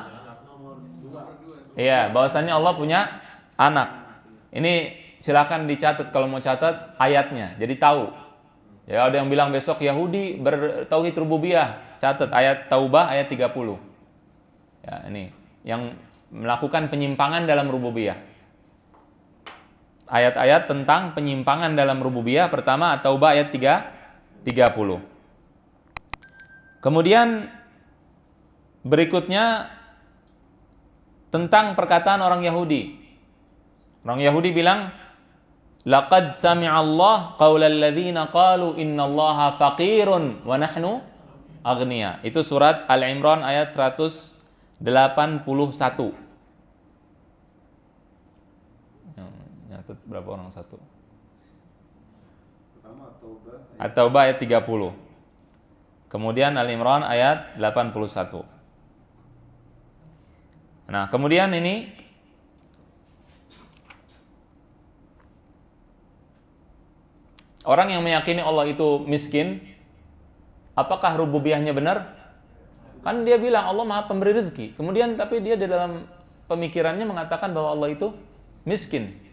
Iya, bahwasannya Allah punya anak. Ini silakan dicatat kalau mau catat ayatnya. Jadi tahu. Ya, ada yang bilang besok Yahudi bertauhid rububiyah. Catat ayat Taubah ayat 30. Ya, ini yang melakukan penyimpangan dalam rububiyah. Ayat-ayat tentang penyimpangan dalam rububiyah pertama At-Taubah ayat 30. Kemudian berikutnya tentang perkataan orang Yahudi. Orang Yahudi bilang, laqad sami'allah qaulal ladzina qalu innallaha faqirun wa nahnu aghnia. Itu surat Al-Imran ayat 181. Nyatet berapa orang satu? At-Taubah ayat 30. Kemudian Al-Imran ayat 81. Nah, kemudian ini orang yang meyakini Allah itu miskin, apakah rububiyahnya benar? Kan dia bilang Allah Maha Pemberi rezeki. Kemudian tapi dia di dalam pemikirannya mengatakan bahwa Allah itu miskin.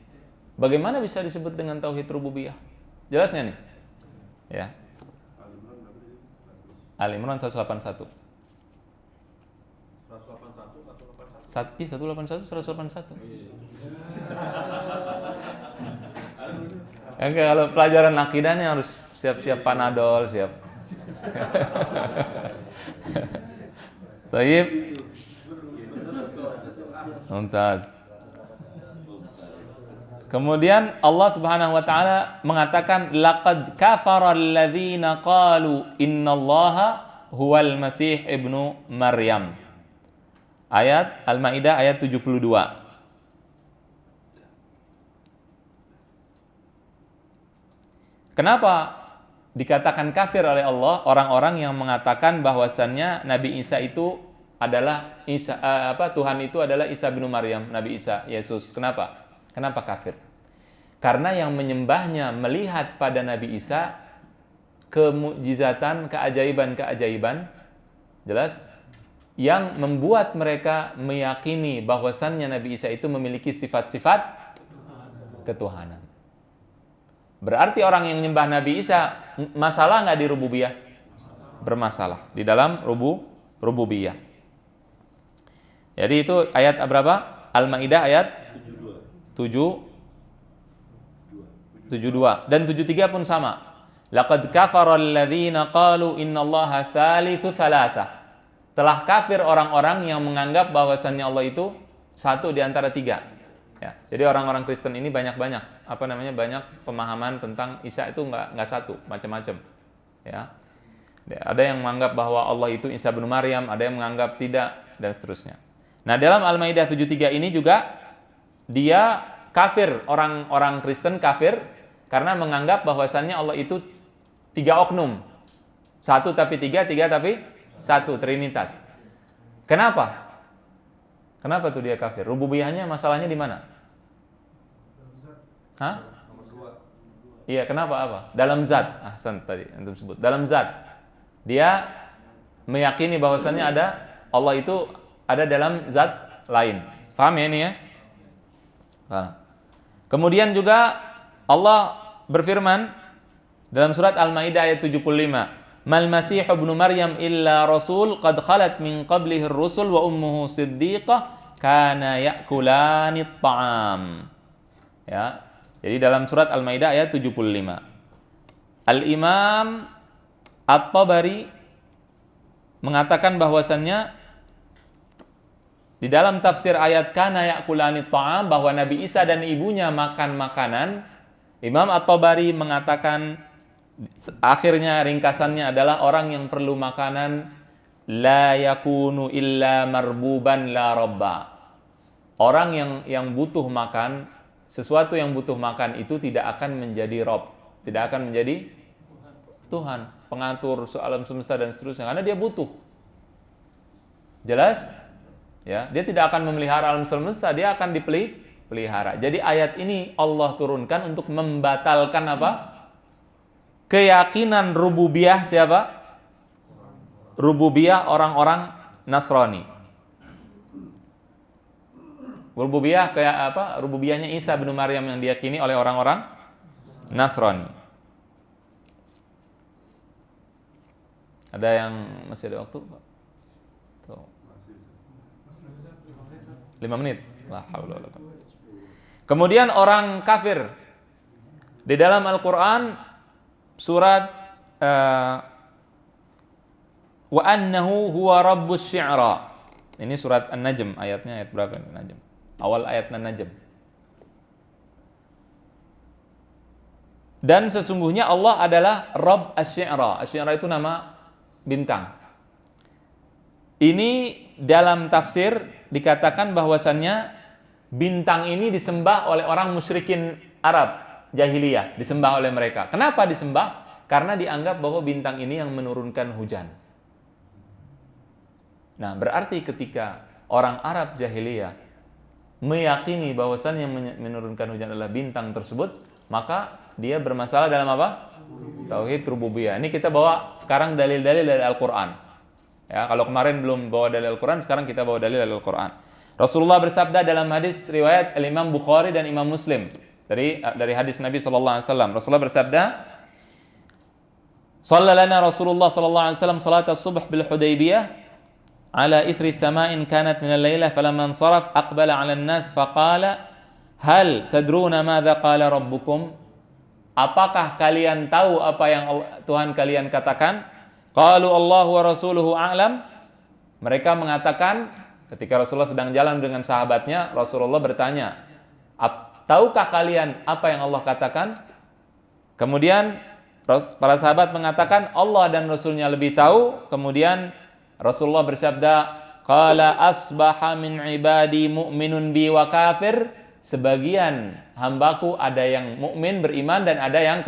Bagaimana bisa disebut dengan tauhid rububiyah? Jelasnya nih. Ya. Al-Imran 181. 181 181. Oke, kalau pelajaran akidahnya harus siap-siap Panadol, siap. Taib. Mumtaz. Kemudian Allah Subhanahu wa taala mengatakan laqad kafara alladzina qalu innallaha huwal masih ibnu Maryam. Ayat Al-Maidah ayat 72. Kenapa dikatakan kafir oleh Allah orang-orang yang mengatakan bahwasannya Nabi Isa itu adalah Tuhan itu adalah Isa bin Maryam, Nabi Isa, Yesus. Kenapa? Kenapa kafir? Karena yang menyembahnya melihat pada Nabi Isa kemukjizatan, keajaiban-keajaiban, jelas, yang membuat mereka meyakini bahwasannya Nabi Isa itu memiliki sifat-sifat ketuhanan. Berarti orang yang menyembah Nabi Isa masalah nggak di rububiyah? Bermasalah di dalam rububiyah. Jadi itu ayat berapa? Al-Maidah ayat 72 dan 73 pun sama. Laqad kafara alladzina qalu innallaha tsalitsu tsalatsah. Telah kafir orang-orang yang menganggap bahwasannya Allah itu satu di antara tiga. Ya, jadi orang-orang Kristen ini banyak banyak pemahaman tentang Isa itu nggak satu, macam-macam. Ya. Ada yang menganggap bahwa Allah itu Isa bin Maryam, ada yang menganggap tidak, dan seterusnya. Nah, dalam Al-Maidah 73 ini juga dia kafir, orang-orang Kristen kafir karena menganggap bahwasannya Allah itu tiga oknum. Satu tapi tiga, tiga tapi satu, trinitas. Kenapa? Kenapa tuh dia kafir? Rububiyahnya masalahnya di mana? Hah? Iya, kenapa apa? Dalam zat. Ahsan tadi antum sebut. Dalam zat. Dia meyakini bahwasannya ada Allah itu ada dalam zat lain. Paham ya ini ya? Kemudian juga Allah berfirman dalam surat Al-Maidah ayat 75, "Mal Masih ibnu Maryam illa rasul qad khalat min qablihi ar-rusul wa ummuhu siddiqah kana ya'kulani at-ta'am." Ya. Jadi dalam surat Al-Maidah ayat 75. Al-Imam At-Tabari mengatakan bahwasannya di dalam tafsir ayat kana ya'kulani ta'am bahwa Nabi Isa dan ibunya makan makanan, Imam At-Tabari mengatakan akhirnya ringkasannya adalah orang yang perlu makanan la yakunu illa marbuban la rabba. Orang yang butuh makan, sesuatu yang butuh makan itu tidak akan menjadi Rob, tidak akan menjadi Tuhan, pengatur alam semesta dan seterusnya, karena dia butuh. Jelas? Ya, dia tidak akan memelihara alam semesta, dia akan dipelihara. Jadi ayat ini Allah turunkan untuk membatalkan apa? Keyakinan rububiyah siapa? Rububiyah orang-orang Nasrani. Rububiyah kayak apa? Rububiyahnya Isa bin Maryam yang diyakini oleh orang-orang Nasrani. Ada yang masih ada waktu? Tuh. 5 menit. La haula wala quwwata. Kemudian orang kafir di dalam Al-Qur'an surat wa annahu huwa rabbus syi'ra. Ini surat An-Najm, ayatnya ayat berapa ini Najm? Awal ayat An-Najm. Dan sesungguhnya Allah adalah Rabb Asy-Syi'ra. Asy-Syi'ra itu nama bintang. Ini dalam tafsir dikatakan bahwasannya bintang ini disembah oleh orang musyrikin Arab jahiliyah, disembah oleh mereka. Kenapa disembah? Karena dianggap bahwa bintang ini yang menurunkan hujan. Nah, berarti ketika orang Arab jahiliyah meyakini bahwasannya yang menurunkan hujan adalah bintang tersebut, maka dia bermasalah dalam apa? Tauhid rububiyah. Ini kita bawa sekarang dalil-dalil dari Al-Qur'an. Ya, kalau kemarin belum bawa dalil Al-Qur'an, sekarang kita bawa dalil dari Al-Qur'an. Rasulullah bersabda dalam hadis riwayat Al-Imam Bukhari dan Imam Muslim dari hadis Nabi sallallahu alaihi wasallam. Rasulullah bersabda, "Shallana Rasulullah sallallahu alaihi wasallam salat as-subh bil Hudaybiyah ala ithri sama'in kanat min al-lailah falamma ansaraf aqbala 'ala an-nas faqala hal tadruna madza qala rabbukum?" Apakah kalian tahu apa yang Tuhan kalian katakan? Qalu Allahu wa rasuluhu a'lam. Mereka mengatakan ketika Rasulullah sedang jalan dengan sahabatnya, Rasulullah bertanya, tahukah kalian apa yang Allah katakan? Kemudian para sahabat mengatakan Allah dan Rasulnya lebih tahu. Kemudian Rasulullah bersabda, qala asbaha min ibadi mu'minun bi wa kafir. Sebagian hambaku ada yang mukmin beriman dan ada yang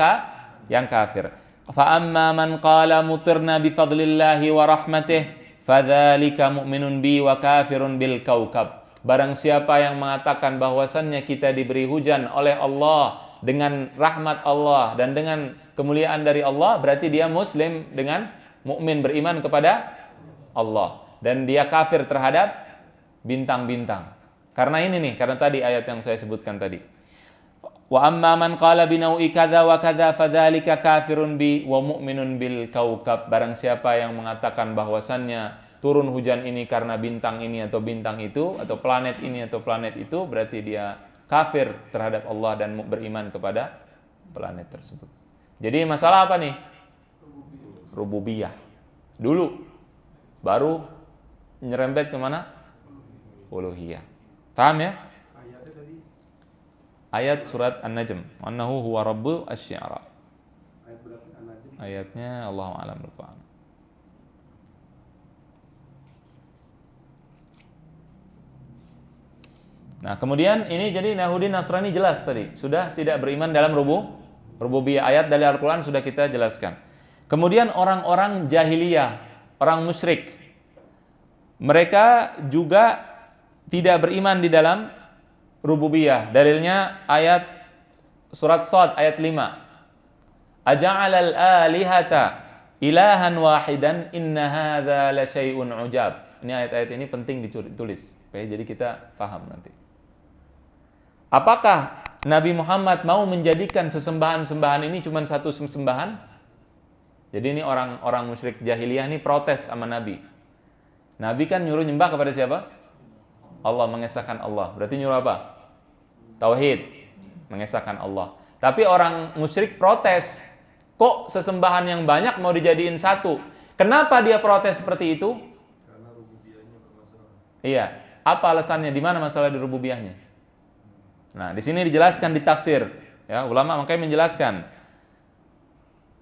kafir. Fa amma man qala mutirna bi fadlillahi wa rahmatih fadzalika mu'minun bi wa kafirun bil kaukab. Barang siapa yang mengatakan bahwasannya kita diberi hujan oleh Allah dengan rahmat Allah dan dengan kemuliaan dari Allah, berarti dia muslim dengan mukmin beriman kepada Allah dan dia kafir terhadap bintang-bintang. Karena ini nih, karena tadi ayat yang saya sebutkan tadi. Wa amma man qala bi nau'i kadza wa kadza fadzalika kafirun bi wa mu'minun bil kaukab. Barang siapa yang mengatakan bahwasannya turun hujan ini karena bintang ini atau bintang itu atau planet ini atau planet itu, berarti dia kafir terhadap Allah dan beriman kepada planet tersebut. Jadi masalah apa nih? Rububiyah. Dulu baru nyerempet kemana? Uluhiyah. Paham ya? Ayatnya tadi Ayat surat An-Najm. Annahu huwa rabbu asy-syi'ra. ayat berapa? An-Najm. Ayatnya Allahu a'lam lupa. Nah, kemudian ini jadi Yahudi Nasrani jelas tadi. Sudah tidak beriman dalam rububiyah. Ayat dari Al-Quran sudah kita jelaskan. Kemudian orang-orang jahiliyah, orang musyrik, mereka juga tidak beriman di dalam rububiyah. Dalilnya ayat surat Shad ayat 5. Aja'alal alihata ilahan wahidan inna hadza la syai'un ujab. Ini ayat-ayat ini penting ditulis. Jadi kita paham nanti. Apakah Nabi Muhammad mau menjadikan sesembahan-sembahan ini cuma satu sembahan? Jadi ini orang-orang musyrik jahiliyah ini protes sama Nabi. Nabi kan nyuruh nyembah kepada siapa? Allah, mengesahkan Allah. Berarti nyuruh apa? Tauhid, mengesahkan Allah. Tapi orang musyrik protes. Kok sesembahan yang banyak mau dijadiin satu? Kenapa dia protes seperti itu? Karena rububiyahnya bermasalah. Iya. Apa alasannya? Di mana masalah di rububiyahnya? Nah, di sini dijelaskan di tafsir. Ya, ulama makanya menjelaskan.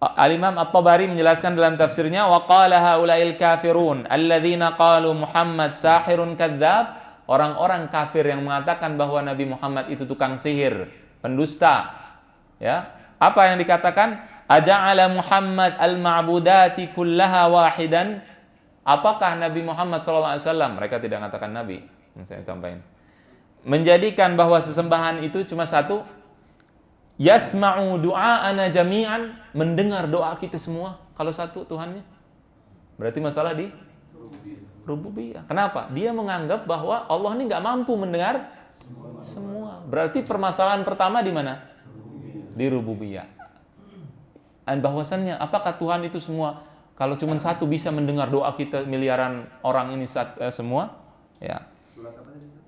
Al-Imam At-Tabari menjelaskan dalam tafsirnya, wa qala haula'il kafirun alladzina qalu Muhammad sahirun kadzdzab. Orang-orang kafir yang mengatakan bahwa Nabi Muhammad itu tukang sihir, pendusta. Ya. Apa yang dikatakan? Aja'ala Muhammad al-ma'budati kullaha wahidan. Apakah Nabi Muhammad SAW, mereka tidak mengatakan Nabi, saya tambahin, menjadikan bahwa sesembahan itu cuma satu? Yasma'u du'a'ana jami'an, mendengar doa kita semua kalau satu Tuhannya. Berarti masalah di rububiyah. Kenapa? Dia menganggap bahwa Allah ini nggak mampu mendengar semua. Berarti permasalahan pertama di mana? Di rububiyah. Dan bahwasannya apakah Tuhan itu semua? Kalau cuma satu bisa mendengar doa kita miliaran orang ini semua? Ya.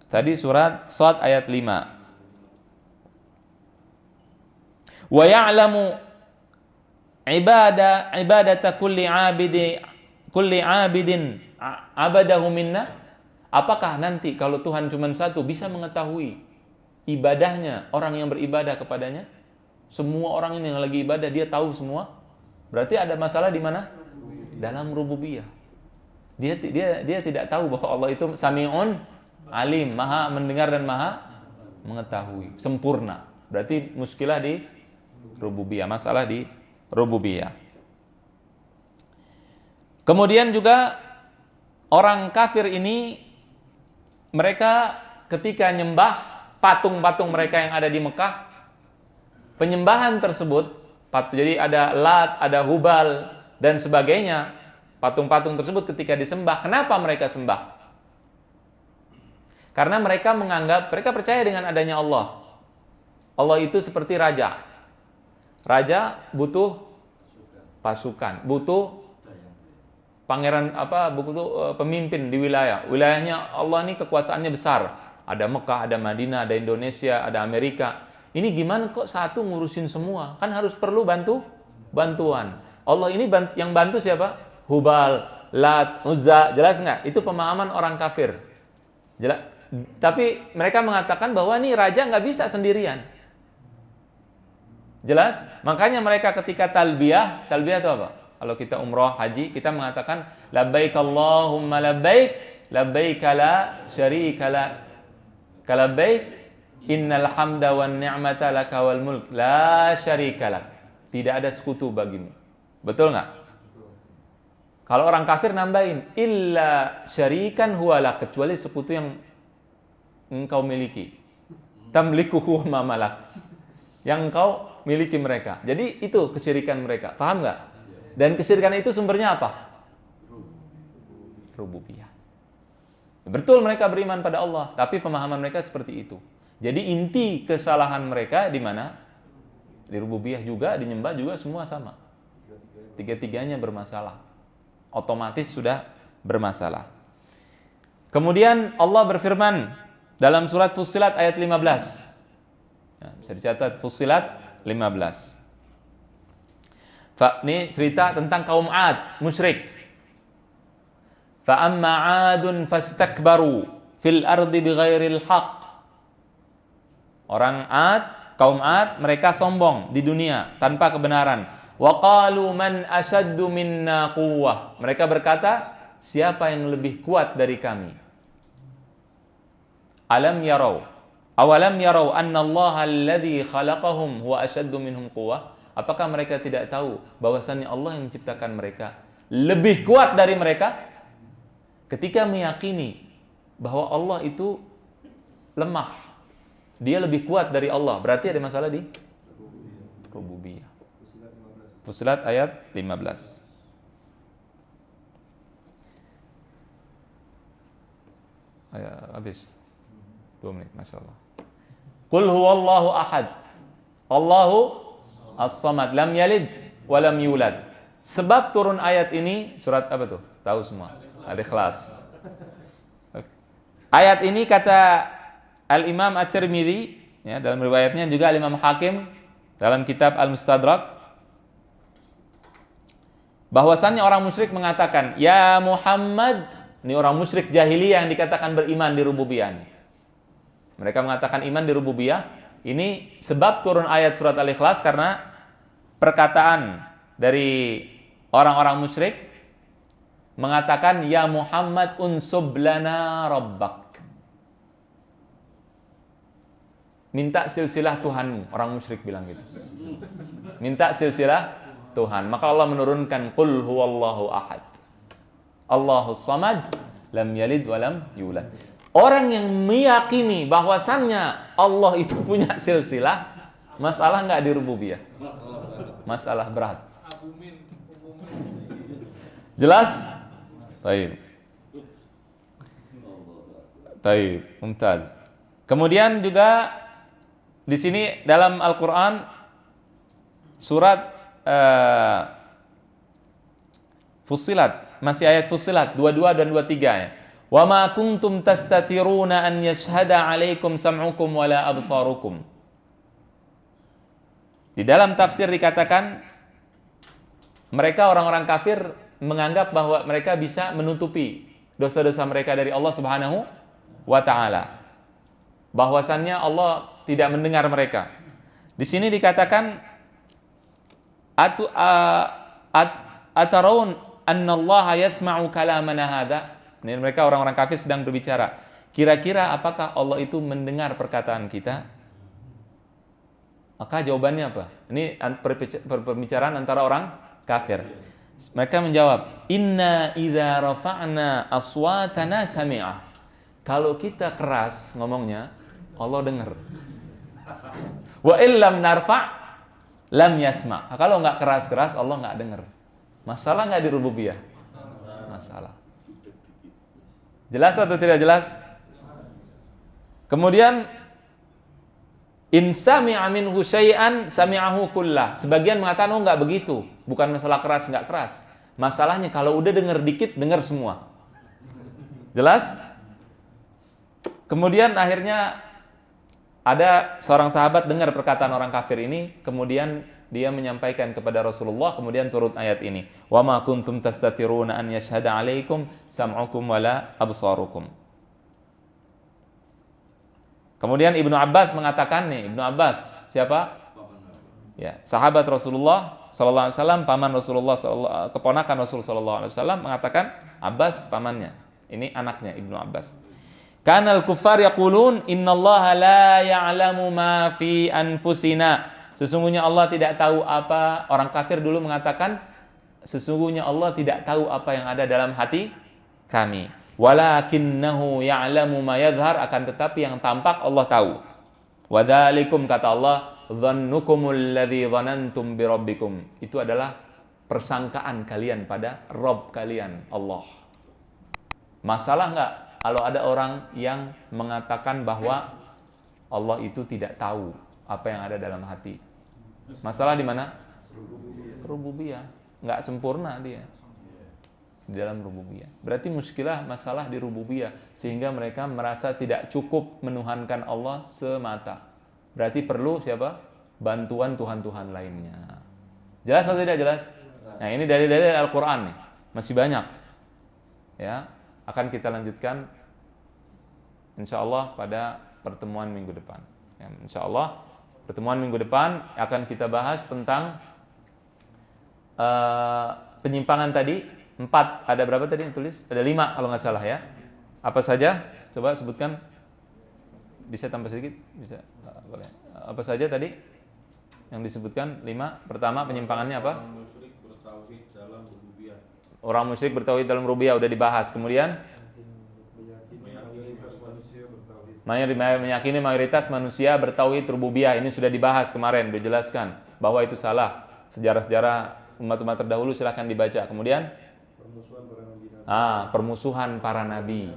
Tadi surat Shad ayat 5. Wa ya'lamu ibadata kulli 'abidin abadahu minna. Apakah nanti kalau Tuhan cuma satu bisa mengetahui ibadahnya orang yang beribadah kepadanya? Semua orang ini yang lagi ibadah dia tahu semua. Berarti ada masalah di mana? Dalam rububiyah. Dia tidak tahu bahwa Allah itu Sami'un Alim, Maha mendengar dan Maha mengetahui, sempurna. Berarti muskilah di rububiyah, masalah di rububiyah. Kemudian juga orang kafir ini, mereka ketika nyembah patung-patung mereka yang ada di Mekah, penyembahan tersebut, jadi ada Lat, ada Hubal, dan sebagainya, patung-patung tersebut ketika disembah, kenapa mereka sembah? Karena mereka menganggap, mereka percaya dengan adanya Allah. Allah itu seperti raja. Raja butuh pasukan, butuh pangeran butuh pemimpin di wilayah. Wilayahnya Allah ini kekuasaannya besar. Ada Mekah, ada Madinah, ada Indonesia, ada Amerika. Ini gimana kok satu ngurusin semua? Kan harus perlu bantuan. Allah ini yang bantu siapa? Hubal, Lat, Uzza, jelas nggak? Itu pemahaman orang kafir. Jelas. tapi mereka mengatakan bahwa nih raja nggak bisa sendirian. Jelas? Makanya mereka ketika talbiyah itu apa? Kalau kita umroh, haji, kita mengatakan labbaik Allahumma labbaik, labbaik la syarika lak, labbaik innal hamda wan ni'mata laka wal mulk la syarika lak. Tidak ada sekutu bagimu. Betul nggak? Kalau orang kafir nambahin illa syarikan huwa lak, kecuali sekutu yang engkau miliki. Tamliku huwa ma malak. Yang engkau miliki mereka. Jadi itu kesyirikan mereka. Paham nggak? Dan kesyirikan itu sumbernya apa? Rububiyah. Betul mereka beriman pada Allah, tapi pemahaman mereka seperti itu. Jadi inti kesalahan mereka di mana? Di rububiyah juga, di nyembah juga, semua sama. Tiga-tiganya bermasalah. Otomatis sudah bermasalah. Kemudian Allah berfirman dalam surat Fussilat ayat 15. Nah, bisa dicatat Fussilat 15. Ini cerita tentang kaum Ad, musyrik. Fa amma 'adun fastakbaru fil ardi bighairil haqq. Orang Ad, kaum Ad, mereka sombong di dunia tanpa kebenaran. Wa qalu man ashaddu minna quwwah. Mereka berkata, siapa yang lebih kuat dari kami? Awalam yarau anna Allah alladhi khalaqahum huwa ashaddu minhum quwwah. Apakah mereka tidak tahu bahwasannya Allah yang menciptakan mereka lebih kuat dari mereka? Ketika meyakini bahwa Allah itu lemah, dia lebih kuat dari Allah, berarti ada masalah di rububiyah. Fussilat ayat 15. Habis 2 menit, Masya Allah. Qul huwallahu ahad, Allahu as-samad, lam yalid wa lam yulad. Sebab turun ayat ini, surat apa tuh? Tahu semua. Al-Ikhlas. Ayat ini kata Al-Imam At-Tirmidzi, ya, dalam riwayatnya juga Al-Imam Hakim dalam kitab Al-Mustadrak, bahwasannya orang musyrik mengatakan, ya Muhammad, ini orang musyrik jahiliyah yang dikatakan beriman di rububiyah. Mereka mengatakan iman di rububiyah. Ini sebab turun ayat surat Al-Ikhlas karena perkataan dari orang-orang musyrik mengatakan, ya Muhammad unsub lana rabbak. Minta silsilah Tuhanmu. Orang musyrik bilang gitu. Minta silsilah Tuhan. Maka Allah menurunkan qul huwallahu ahad, Allahus samad, lam yalid wa lam yulad. Orang yang meyakini bahwasannya Allah itu punya silsilah, masalah nggak di rububiyah? Masalah berat. Jelas? Baik. Baik, mumtaz. Kemudian juga di sini dalam Al-Qur'an surat Fussilat, masih ayat Fussilat 22 dan 23 ya. Wa ma kuntum tastatiruna an yashhada 'alaikum sam'ukum wala absarukum. Di dalam tafsir dikatakan mereka orang-orang kafir menganggap bahwa mereka bisa menutupi dosa-dosa mereka dari Allah Subhanahu wa taala. Bahwasannya Allah tidak mendengar mereka. Di sini dikatakan atarawun annallaha yasma'u kalamana hadza. Ini mereka orang-orang kafir sedang berbicara. Kira-kira apakah Allah itu mendengar perkataan kita? Maka jawabannya apa? Ini perbicaraan antara orang kafir. Mereka menjawab, inna idza rafa'na aswatana sami'ah. Kalau kita keras ngomongnya, Allah dengar. Wa illam narfa' lam yasma'. Kalau nggak keras-keras, Allah nggak dengar. Masalah nggak di rububiyah? Masalah. Jelas atau tidak jelas? Kemudian in sami'a minhu syai'an sami'ahu kullah. Sebagian mengatakan oh enggak begitu, bukan masalah keras enggak keras. Masalahnya kalau udah dengar dikit, dengar semua. Jelas? Kemudian akhirnya ada seorang sahabat dengar perkataan orang kafir ini, kemudian dia menyampaikan kepada Rasulullah, kemudian turut ayat ini. Wa ma kuntum tastatiruna an yashhada 'alaikum sam'ukum wala absarukum. Kemudian Ibnu Abbas mengatakan nih, Ibnu Abbas siapa? Ya, sahabat Rasulullah sallallahu alaihi wasallam, paman Rasulullah keponakan Rasul sallallahu alaihi wasallam mengatakan Abbas pamannya. Ini anaknya Ibnu Abbas. Kanal kuffar yaqulun innallaha la ya'lamu ma fi anfusina. Sesungguhnya Allah tidak tahu apa, orang kafir dulu mengatakan sesungguhnya Allah tidak tahu apa yang ada dalam hati kami. Walakinnahu ya'lamu ma yadhhar, akan tetapi yang tampak Allah tahu. Wadzalikum, kata Allah, dhannukumul ladzi dhanantum bi rabbikum. Itu adalah persangkaan kalian pada Rabb kalian, Allah. Masalah enggak kalau ada orang yang mengatakan bahwa Allah itu tidak tahu apa yang ada dalam hati? Masalah di mana? Rububiyah. Enggak sempurna dia di dalam rububiyah. Berarti muskilah masalah di rububiyah, sehingga mereka merasa tidak cukup menuhankan Allah semata. Berarti perlu siapa? Bantuan Tuhan-Tuhan lainnya. Jelas atau tidak jelas? Nah, ini dari Al-Qur'an nih. Masih banyak. Ya, akan kita lanjutkan insyaallah pada pertemuan minggu depan. Ya, insyaallah pertemuan minggu depan akan kita bahas tentang penyimpangan tadi. 4, ada berapa tadi yang tulis? Ada 5 kalau nggak salah ya. Apa saja? Coba sebutkan. Bisa tambah sedikit? Bisa. Boleh. Apa saja tadi yang disebutkan? 5. Pertama, penyimpangannya apa? Orang musyrik bertauhid dalam rububiyah. Orang musyrik bertauhid dalam rububiyah udah dibahas. Kemudian meyakini mayoritas manusia bertauhid rububiyah. Ini sudah dibahas kemarin, dijelaskan bahwa itu salah. Sejarah-sejarah umat-umat terdahulu silahkan dibaca. Kemudian permusuhan para nabi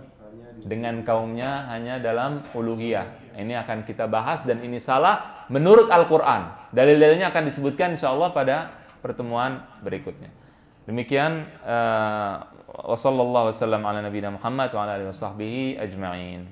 dengan kaumnya hanya dalam uluhiyah. Ini akan kita bahas dan ini salah menurut Al-Qur'an. Dalil-dalilnya akan disebutkan insyaallah pada pertemuan berikutnya. Demikian wa sallallahu wasallam ala nabiyina Muhammad wa ala alihi washabbihi ajma'in.